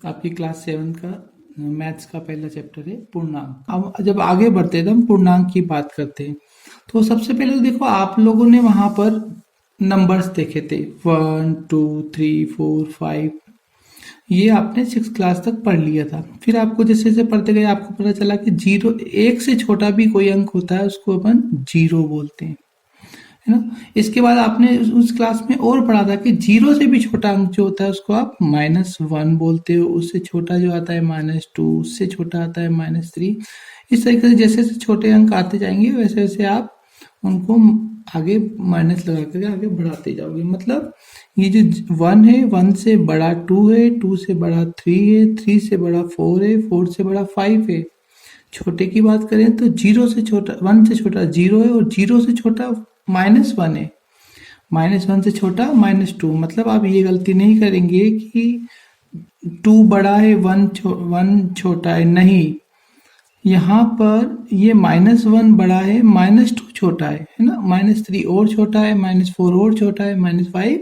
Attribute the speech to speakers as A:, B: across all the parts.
A: आपकी क्लास 7 का मैथ्स का पहला चैप्टर है पूर्णांक। अब जब आगे बढ़ते हैं तो हम पूर्णांक की बात करते हैं। तो सबसे पहले तो देखो, आप लोगों ने वहां पर नंबर्स देखे थे 1 2 3 4 5। ये आपने 6 क्लास तक पढ़ लिया था। फिर आपको जैसे जैसे पढ़ते गए आपको पता चला कि जीरो, एक से छोटा भी कोई अंक होता है उसको अपन जीरो बोलते हैं, है ना। इसके बाद आपने उस क्लास में और पढ़ा था कि जीरो से भी छोटा अंक जो होता है उसको आप -1 बोलते हो, उससे छोटा जो आता है -2, उससे छोटा आता है -3। इस तरीके से जैसे जैसे छोटे अंक आते जाएंगे वैसे वैसे आप उनको आगे माइनस लगा करके आगे बढ़ाते जाओगे। मतलब ये जो 1 है, 1 से बड़ा 2 है, 2 से बड़ा 3 है, 3 से बड़ा 4 है, 4 से बड़ा 5 है। छोटे की बात करें तो जीरो से छोटा, 1 से छोटा जीरो है, और जीरो से छोटा -1 है। -1 से छोटा -2। मतलब आप ये गलती नहीं करेंगे कि 2 बड़ा है, 1 छोटा है, नहीं। यहाँ पर ये -1 बड़ा है, -2 छोटा है ना, -3 और छोटा है, -4 और छोटा है, -5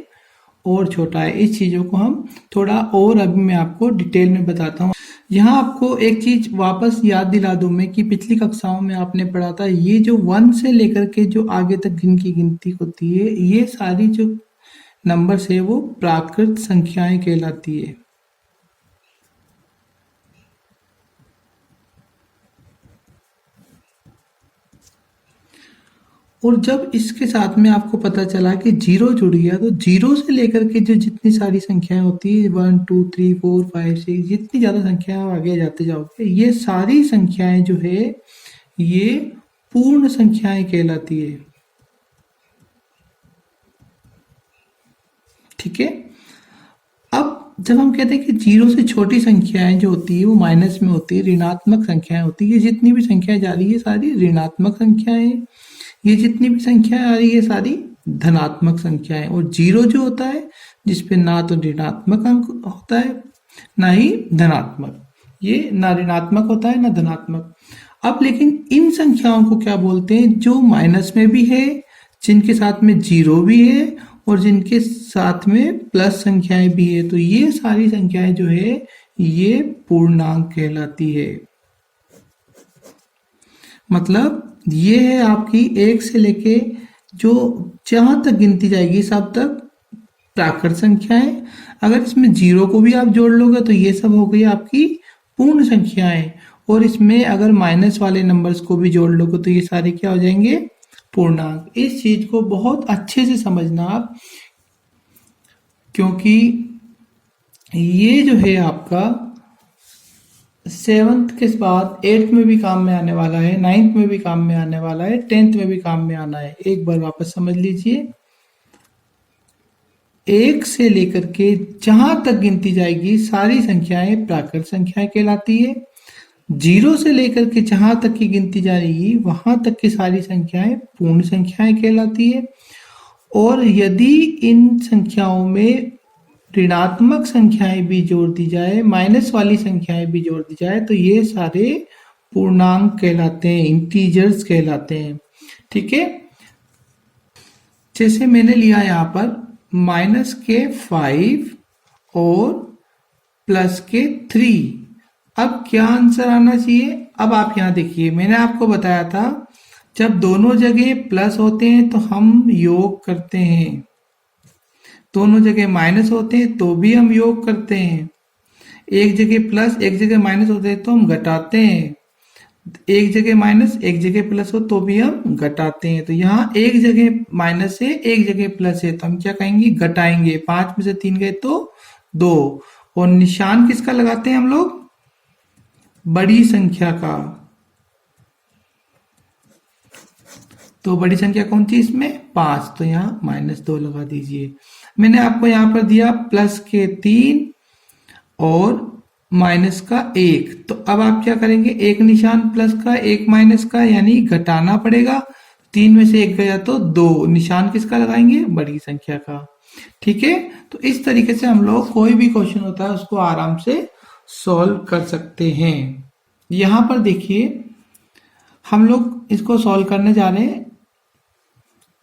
A: और छोटा है। इस चीज़ों को हम थोड़ा और अभी मैं आपको डिटेल में बताता हूँ। यहाँ आपको एक चीज वापस याद दिला दूं मैं कि पिछली कक्षाओं में आपने पढ़ा था, ये जो 1 से लेकर के जो आगे तक जिनकी गिनती होती है, ये सारी जो नंबर्स है वो प्राकृत संख्याएं कहलाती है। और जब इसके साथ में आपको पता चला कि जीरो जुड़ गया, तो जीरो से लेकर के जो जितनी सारी संख्याएं होती है 1 2 3 4 5 6, जितनी ज्यादा संख्याएं आगे जाते जाओगे, ये सारी संख्याएं जो है ये पूर्ण संख्याएं कहलाती है। ठीक है। अब जब हम कहते हैं कि जीरो से छोटी संख्याएं जो होती है वो माइनस में होती है, ऋणात्मक संख्याएं होती है। जितनी भी संख्याएं जा रही है सारी ऋणात्मक संख्याएं हैं। ये जितनी भी संख्याएं आ रही है सारी धनात्मक संख्याएं। और जीरो जो होता है जिसपे ना तो ऋणात्मक अंक होता है ना ही धनात्मक, ये ना ऋणात्मक होता है ना धनात्मक। अब लेकिन इन संख्याओं को क्या बोलते हैं, जो माइनस में भी है, जिनके साथ में जीरो भी है और जिनके साथ में प्लस संख्याएं भी है, तो ये सारी संख्याएं जो है ये पूर्णांक कहलाती है। मतलब ये है आपकी एक से लेके जो जहां तक गिनती जाएगी सब तक प्राकृत संख्याएं। अगर इसमें जीरो को भी आप जोड़ लोगे तो ये सब हो गई आपकी पूर्ण संख्याएं। और इसमें अगर माइनस वाले नंबर्स को भी जोड़ लोगे तो ये सारे क्या हो जाएंगे, पूर्णांक। इस चीज को बहुत अच्छे से समझना आप, क्योंकि ये जो है आपका 7th के बाद 8th में भी काम में आने वाला है, 9th में भी काम में आने वाला है, 10th में भी काम में आना है। एक बार वापस समझ लीजिए, एक से लेकर के जहां तक गिनती जाएगी सारी संख्याएं प्राकृत संख्याएं कहलाती है। जीरो से लेकर के जहां तक की गिनती जा रही है वहां तक की सारी संख्याएं पूर्ण संख्याएं कहलाती है। और यदि इन संख्याओं में ऋणात्मक संख्याएं भी जोड़ दी जाए, माइनस वाली संख्याएं भी जोड़ दी जाए, तो ये सारे पूर्णांक कहलाते हैं, इंटीजर्स कहलाते हैं। ठीक है। जैसे मैंने लिया यहाँ पर -5 और +3। अब क्या आंसर आना चाहिए, अब आप यहाँ देखिए, मैंने आपको बताया था जब दोनों जगह प्लस होते हैं तो हम योग करते हैं, दोनों जगह माइनस होते हैं तो भी हम योग करते हैं, एक जगह प्लस एक जगह माइनस होते हैं तो हम घटाते हैं, एक जगह माइनस एक जगह प्लस हो तो भी हम घटाते हैं। तो यहाँ एक जगह माइनस है एक जगह प्लस है तो हम क्या कहेंगे, घटाएंगे। 5 में से 3 गए तो 2। और निशान किसका लगाते हैं हम लोग, बड़ी संख्या का। तो बड़ी संख्या कौन सी इसमें, 5, तो यहाँ -2 लगा दीजिए। मैंने आपको यहाँ पर दिया +3 और -1। तो अब आप क्या करेंगे, एक निशान प्लस का एक माइनस का, यानी घटाना पड़ेगा। 3 में से 1 गया तो 2, निशान किसका लगाएंगे, बड़ी संख्या का। ठीक है। तो इस तरीके से हम लोग कोई भी क्वेश्चन होता है उसको आराम से सॉल्व कर सकते हैं। यहां पर देखिए हम लोग इसको सॉल्व करने जा रहे हैं।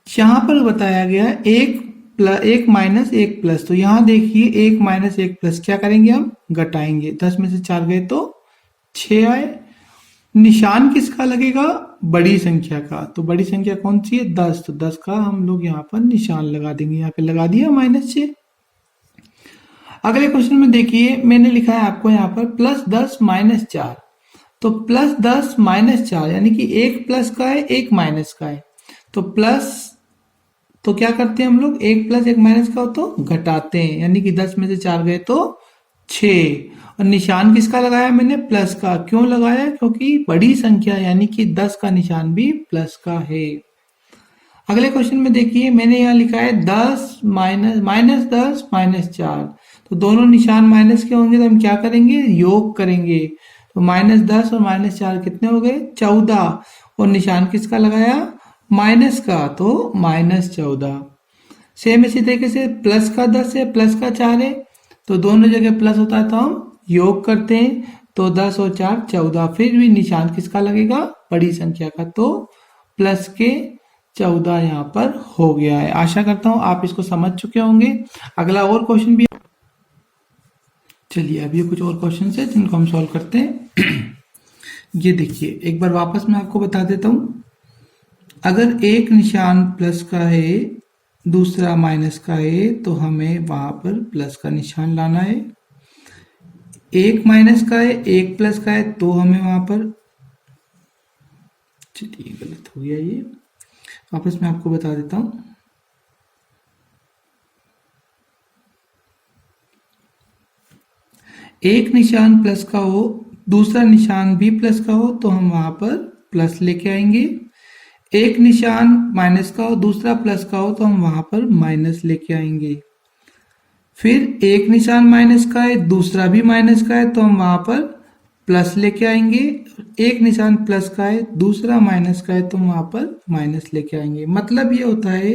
A: यहां पर बताया गया एक एक माइनस एक प्लस, तो यहाँ देखिए एक माइनस एक प्लस क्या करेंगे हम, घटाएंगे। 10 में से 4 गए तो 6 आए। निशान किसका लगेगा, बड़ी संख्या का। तो बड़ी संख्या कौन सी है, 10, तो 10 का हम लोग यहाँ पर निशान लगा देंगे। यहाँ पे लगा दिया -6। अगले क्वेश्चन में देखिए मैंने लिखा है आपको यहाँ पर +10 -4। तो +10 -4 यानी कि एक प्लस का है एक माइनस का है। तो प्लस, तो क्या करते हैं हम लोग, एक प्लस एक माइनस का हो तो घटाते हैं, यानी कि 10 में से 4 गए तो 6। और निशान किसका लगाया मैंने, प्लस का। क्यों लगाया, क्योंकि बड़ी संख्या यानी कि 10 का निशान भी प्लस का है। अगले क्वेश्चन में देखिए मैंने यहाँ लिखा है 10 -10 -4। तो दोनों निशान माइनस के होंगे तो हम क्या करेंगे, योग करेंगे। तो -10 और -4 कितने हो गए, 14। और निशान किसका लगाया, माइनस का, तो -14। सेम इसी तरीके से प्लस का 10 है, प्लस का 4 है, तो दोनों जगह प्लस होता है तो हम योग करते हैं। तो 10 और 4 14। फिर भी निशान किसका लगेगा, बड़ी संख्या का। तो प्लस के 14 यहाँ पर हो गया है। आशा करता हूं आप इसको समझ चुके होंगे। अगला और क्वेश्चन भी, चलिए अब ये कुछ और क्वेश्चन है जिनको हम सॉल्व करते हैं। ये देखिए एक बार वापस मैं आपको बता देता हूं। अगर एक निशान प्लस का है दूसरा माइनस का है तो हमें वहां पर प्लस का निशान लाना है। एक माइनस का है एक प्लस का है तो हमें वहां पर, चलिए गलत हो गया ये, वापस मैं आपको बता देता हूं। एक निशान प्लस का हो दूसरा निशान भी प्लस का हो तो हम वहां पर प्लस लेके आएंगे। एक निशान माइनस का हो दूसरा प्लस का हो तो हम वहां पर माइनस लेके आएंगे। फिर एक निशान माइनस का है दूसरा भी माइनस का है तो हम वहां पर प्लस लेके आएंगे। एक निशान प्लस का है दूसरा माइनस का है तो हम वहां पर माइनस लेके आएंगे। मतलब ये होता है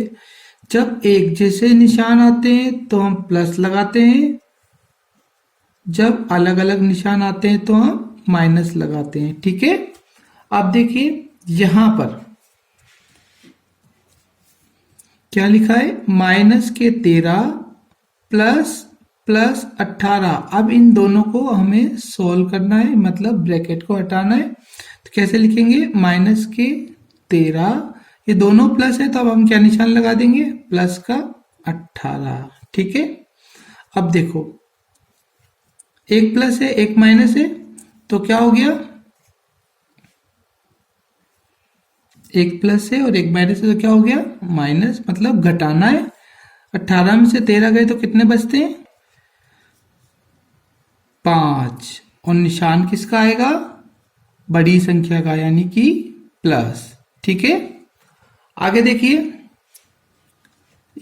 A: जब एक जैसे निशान आते हैं तो हम प्लस लगाते हैं, जब अलग अलग निशान आते हैं तो हम माइनस लगाते हैं। ठीक है, अब देखिए यहां पर क्या लिखा है, -13 प्लस 18। अब इन दोनों को हमें सोल्व करना है, मतलब ब्रैकेट को हटाना है। तो कैसे लिखेंगे, -13, ये दोनों प्लस है तो अब हम क्या निशान लगा देंगे, प्लस का 18। ठीक है, अब देखो एक प्लस है एक माइनस है तो क्या हो गया, एक प्लस है और एक माइनस है तो क्या हो गया, माइनस, मतलब घटाना है। 18 में से 13 गए तो कितने बचते हैं, 5। और निशान किसका आएगा, बड़ी संख्या का, यानी कि प्लस। ठीक है, आगे देखिए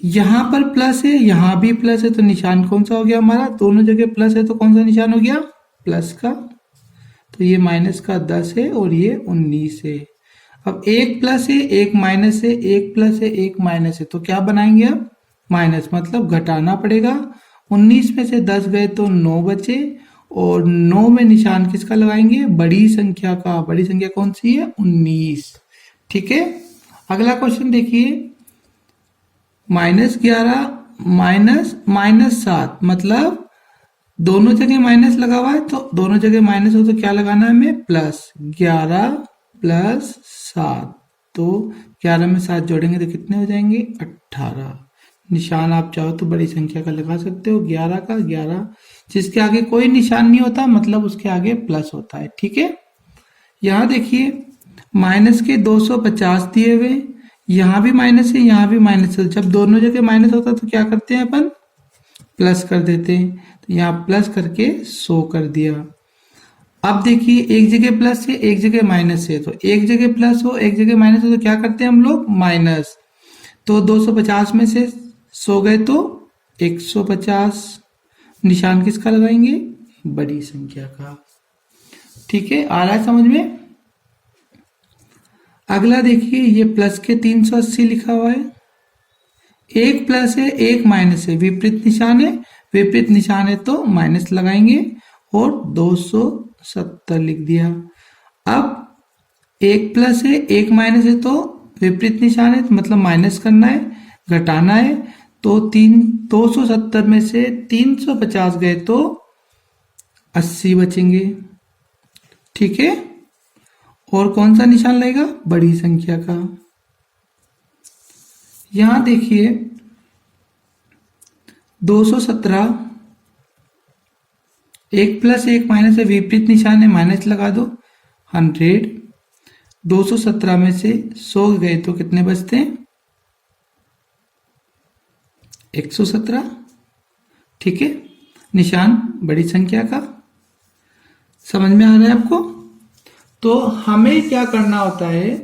A: यहां पर प्लस है यहां भी प्लस है तो निशान कौन सा हो गया हमारा, दोनों जगह प्लस है तो कौन सा निशान हो गया, प्लस का। तो ये माइनस का 10 है और ये 19 है। अब एक प्लस है एक माइनस है, एक प्लस है एक माइनस है तो क्या बनाएंगे अब, माइनस, मतलब घटाना पड़ेगा। 19 में से 10 गए तो 9 बचे और 9 में निशान किसका लगाएंगे, बड़ी संख्या का। बड़ी संख्या कौन सी है, 19। ठीक है, अगला क्वेश्चन देखिए, -11 -7, मतलब दोनों जगह माइनस लगा हुआ है तो दोनों जगह माइनस हो तो क्या लगाना है हमें, प्लस। 11 + 7, तो 11 में 7 जोड़ेंगे तो कितने हो जाएंगे, 18। निशान आप चाहो तो बड़ी संख्या का लगा सकते हो, 11 का 11, जिसके आगे कोई निशान नहीं होता मतलब उसके आगे प्लस होता है। ठीक है, यहां देखिए माइनस के 250 दिए हुए, यहां भी माइनस है यहां भी माइनस है। जब दोनों जगह माइनस होता है तो क्या करते हैं अपन, प्लस कर देते हैं। तो यहाँ प्लस करके 100 कर दिया। अब देखिए एक जगह प्लस है एक जगह माइनस है, तो एक जगह प्लस हो एक जगह माइनस हो तो क्या करते हैं हम लोग, माइनस। तो 250 में से 100 गए तो 150। निशान किसका लगाएंगे, बड़ी संख्या का। ठीक है, आ रहा है समझ में। अगला देखिए ये प्लस के 380 लिखा हुआ है, एक प्लस है एक माइनस है, विपरीत निशान है, विपरीत निशान है तो माइनस लगाएंगे और 270 लिख दिया। अब एक प्लस है एक माइनस है तो विपरीत निशान है मतलब माइनस करना है, घटाना है। तो 270 में से 350 गए तो 80 बचेंगे। ठीक है, और कौन सा निशान लगेगा? बड़ी संख्या का। यहां देखिए 217, एक प्लस एक माइनस है, विपरीत निशान है, माइनस लगा दो। 100, 217 में से 100 गए तो कितने बचते हैं? 117। ठीक है, निशान बड़ी संख्या का। समझ में आ रहा है आपको? तो हमें क्या करना होता है,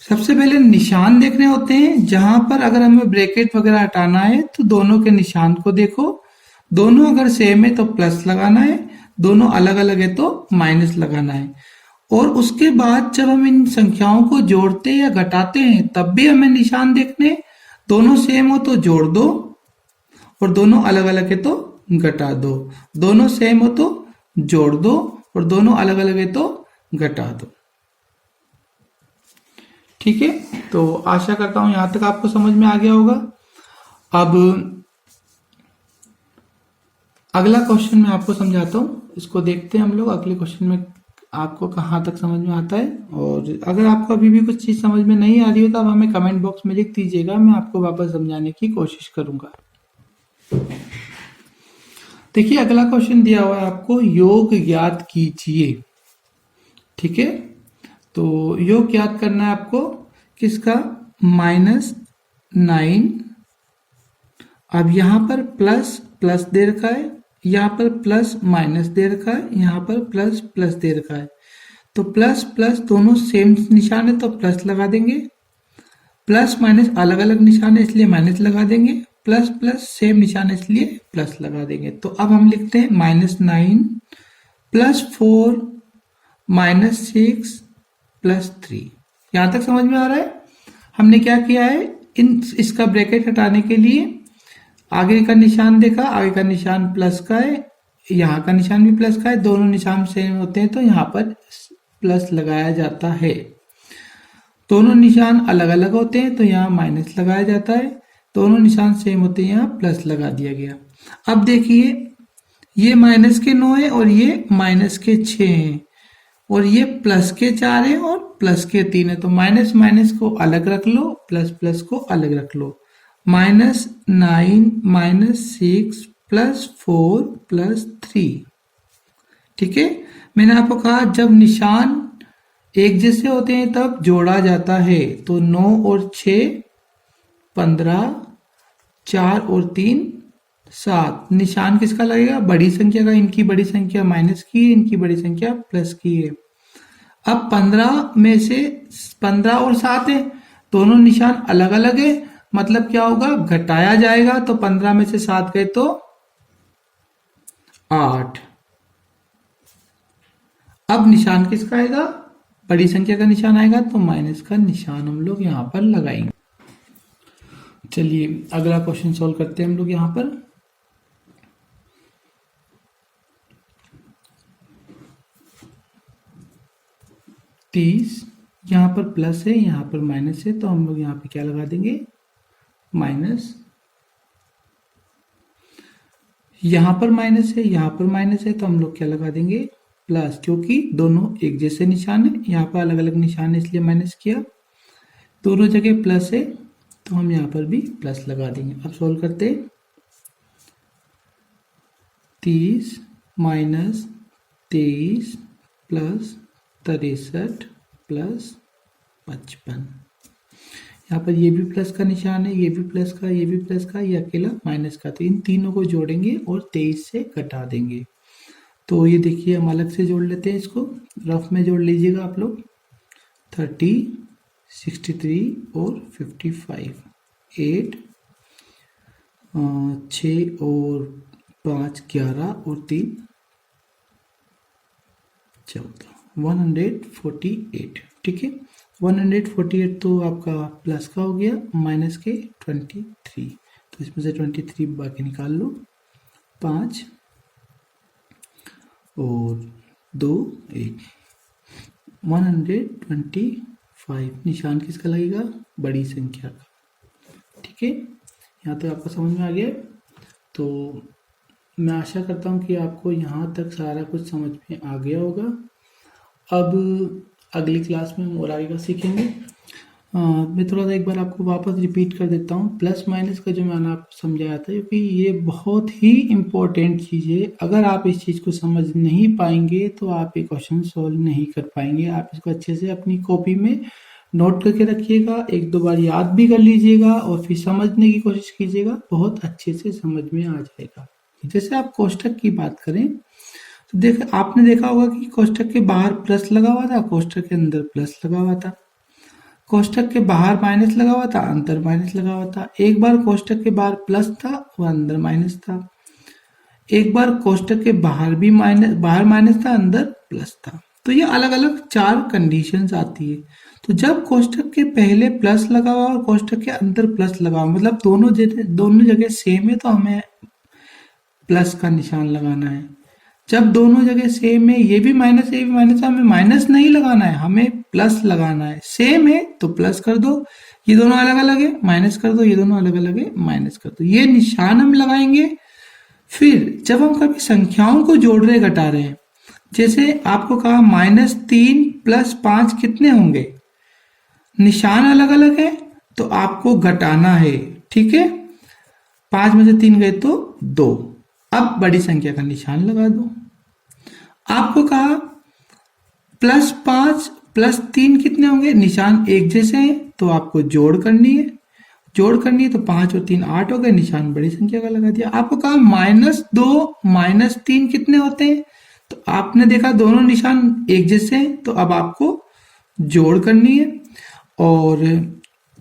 A: सबसे पहले निशान देखने होते हैं। जहां पर अगर हमें ब्रैकेट वगैरह हटाना है तो दोनों के निशान को देखो, दोनों अगर सेम है तो प्लस लगाना है, दोनों अलग अलग है तो माइनस लगाना है। और उसके बाद जब हम इन संख्याओं को जोड़ते या घटाते हैं तब भी हमें निशान देखने, दोनों सेम हो तो जोड़ दो और दोनों अलग अलग है तो घटा दो, दोनों सेम हो तो जोड़ दो और दोनों अलग अलग है तो घटा दो। ठीक है, तो आशा करता हूं यहां तक आपको समझ में आ गया होगा। अब अगला क्वेश्चन मैं आपको समझाता हूं, इसको देखते हैं हम लोग अगले क्वेश्चन में आपको कहां तक समझ में आता है। और अगर आपको अभी भी कुछ चीज समझ में नहीं आ रही हो तो आप हमें कमेंट बॉक्स में लिख दीजिएगा, मैं आपको वापस समझाने की कोशिश करूंगा। देखिए अगला क्वेश्चन दिया हुआ है आपको, योग ज्ञात कीजिए। ठीक है, तो योग ज्ञात करना है आपको किसका? -9। अब यहां पर प्लस प्लस दे रखा है, यहां पर प्लस माइनस दे रखा है, यहां पर प्लस प्लस दे रखा है। तो प्लस प्लस दोनों सेम निशान है तो प्लस लगा देंगे, प्लस माइनस अलग अलग निशान है इसलिए माइनस लगा देंगे, प्लस प्लस सेम निशान है इसलिए प्लस लगा देंगे। तो अब हम लिखते हैं -9 +4 -6 +3। यहां तक समझ में आ रहा है? हमने क्या किया है, इसका ब्रैकेट हटाने के लिए आगे का निशान देखा, आगे का निशान प्लस का है, यहाँ का निशान भी प्लस का है, दोनों निशान सेम होते हैं तो यहाँ पर प्लस लगाया जाता है। दोनों निशान अलग अलग होते हैं तो यहाँ माइनस लगाया जाता है, दोनों निशान सेम होते हैं यहाँ प्लस लगा दिया गया। अब देखिए ये माइनस के 9 है और ये माइनस के 6 हैं और ये प्लस के 4 है और प्लस के 3 है। तो माइनस माइनस को अलग रख लो, प्लस प्लस को अलग रख लो। -9 -6 +4 +3। ठीक है, मैंने आपको कहा जब निशान एक जैसे होते हैं तब जोड़ा जाता है। तो 9 और 6 15, 4 और 3 7। निशान किसका लगेगा? बड़ी संख्या का। इनकी बड़ी संख्या माइनस की है, इनकी बड़ी संख्या प्लस की है। अब 15 में से 15 और 7 है, दोनों निशान अलग अलग है, मतलब क्या होगा? घटाया जाएगा। तो 15 में से 7 गए तो 8। अब निशान किसका आएगा? बड़ी संख्या का निशान आएगा तो माइनस का निशान हम लोग यहां पर लगाएंगे। चलिए अगला क्वेश्चन सॉल्व करते हैं हम लोग। यहां पर 30, यहां पर प्लस है, यहां पर माइनस है, तो हम लोग यहां पे क्या लगा देंगे? माइनस। यहां पर माइनस है, यहां पर माइनस है, तो हम लोग क्या लगा देंगे? प्लस, क्योंकि दोनों एक जैसे निशान है। यहाँ पर अलग अलग निशान है इसलिए माइनस किया। दोनों जगह प्लस है तो हम यहाँ पर भी प्लस लगा देंगे। अब सॉल्व करते हैं। 30 -23 + 63 + 55। यहाँ पर ये भी प्लस का निशान है, ये भी प्लस का, ये भी प्लस का, ये अकेला माइनस का। तो इन तीनों को जोड़ेंगे और 23 से घटा देंगे। तो ये देखिए हम अलग से जोड़ लेते हैं, इसको रफ में जोड़ लीजिएगा आप लोग। 30, 63 और 55, 8, 6 और 5 11 और 3 14, 148। ठीक है, 148 तो आपका प्लस का हो गया, माइनस के 23। तो इसमें से 23 बाकी निकाल लो। 5 और 2 1, 124 5 निशान किसका लगेगा, बड़ी संख्या का। ठीक है, यहाँ तक आपको समझ में आ गया। तो मैं आशा करता हूँ कि आपको यहाँ तक सारा कुछ समझ में आ गया होगा। अब अगली क्लास में हम और आगे का सीखेंगे। मैं थोड़ा सा एक बार आपको वापस रिपीट कर देता हूँ। प्लस माइनस का जो मैंने आपको समझाया था, क्योंकि ये बहुत ही इम्पोर्टेंट चीज़ है। अगर आप इस चीज़ को समझ नहीं पाएंगे तो आप ये क्वेश्चन सॉल्व नहीं कर पाएंगे। आप इसको अच्छे से अपनी कॉपी में नोट करके रखिएगा, एक दो बार याद भी कर लीजिएगा और फिर समझने की कोशिश कीजिएगा, बहुत अच्छे से समझ में आ जाएगा। जैसे आप कोष्ठक की बात करें तो आपने देखा होगा कि कोष्ठक के बाहर प्लस लगा हुआ था, कोष्ठक के अंदर प्लस लगा हुआ था, कोष्ठक के बाहर माइनस लगा हुआ था, अंदर माइनस लगा हुआ था। एक बार कोष्ठक के बाहर प्लस था और अंदर माइनस था। एक बार कोष्ठक के बाहर माइनस था, अंदर प्लस था। तो ये अलग अलग 4 कंडीशंस आती है। तो जब कोष्ठक के पहले प्लस लगा हुआ और कोष्ठक के अंदर प्लस लगा हुआ, मतलब दोनों जगह सेम है, तो हमें प्लस का निशान लगाना है। जब दोनों जगह सेम है, ये भी माइनस है, ये भी माइनस है, हमें माइनस नहीं लगाना है, हमें प्लस लगाना है। सेम है तो प्लस कर दो, ये दोनों अलग अलग है माइनस कर दो, ये दोनों अलग अलग है माइनस कर दो। ये निशान हम लगाएंगे। फिर जब हम कभी संख्याओं को जोड़ रहे घटा रहे हैं, जैसे आपको कहा -3 + 5 कितने होंगे, निशान अलग अलग है तो आपको घटाना है। ठीक है, 5 में से 3 गए तो 2। अब बड़ी संख्या का निशान लगा दो। आपको कहा +5 + 3 कितने होंगे, निशान एक जैसे हैं तो आपको जोड़ करनी है तो 5 और 3 8 हो गए, निशान बड़ी संख्या का लगा दिया। आपको कहा -2 - 3 कितने होते हैं, तो आपने देखा दोनों निशान एक जैसे हैं तो अब आपको जोड़ करनी है, और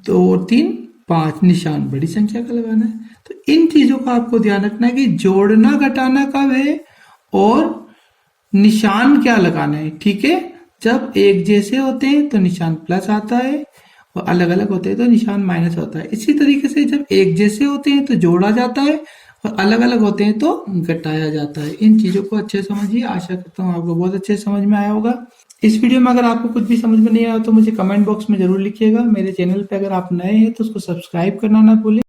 A: 2 और 3 5, निशान बड़ी संख्या का लगाना है। तो इन चीजों का आपको ध्यान रखना है कि जोड़ना घटाना कब है और निशान क्या लगाना है। ठीक है, जब एक जैसे होते हैं तो निशान प्लस आता है और अलग अलग होते हैं तो निशान माइनस होता है। इसी तरीके से जब एक जैसे होते हैं तो जोड़ा जाता है और अलग अलग होते हैं तो घटाया जाता है। इन चीजों को अच्छे से समझिए। आशा करता हूँ आपको बहुत अच्छे से समझ में आया होगा। इस वीडियो में अगर आपको कुछ भी समझ में नहीं आया तो मुझे कमेंट बॉक्स में जरूर लिखिएगा। मेरे चैनल पे अगर आप नए हैं तो उसको सब्सक्राइब करना ना भूलें।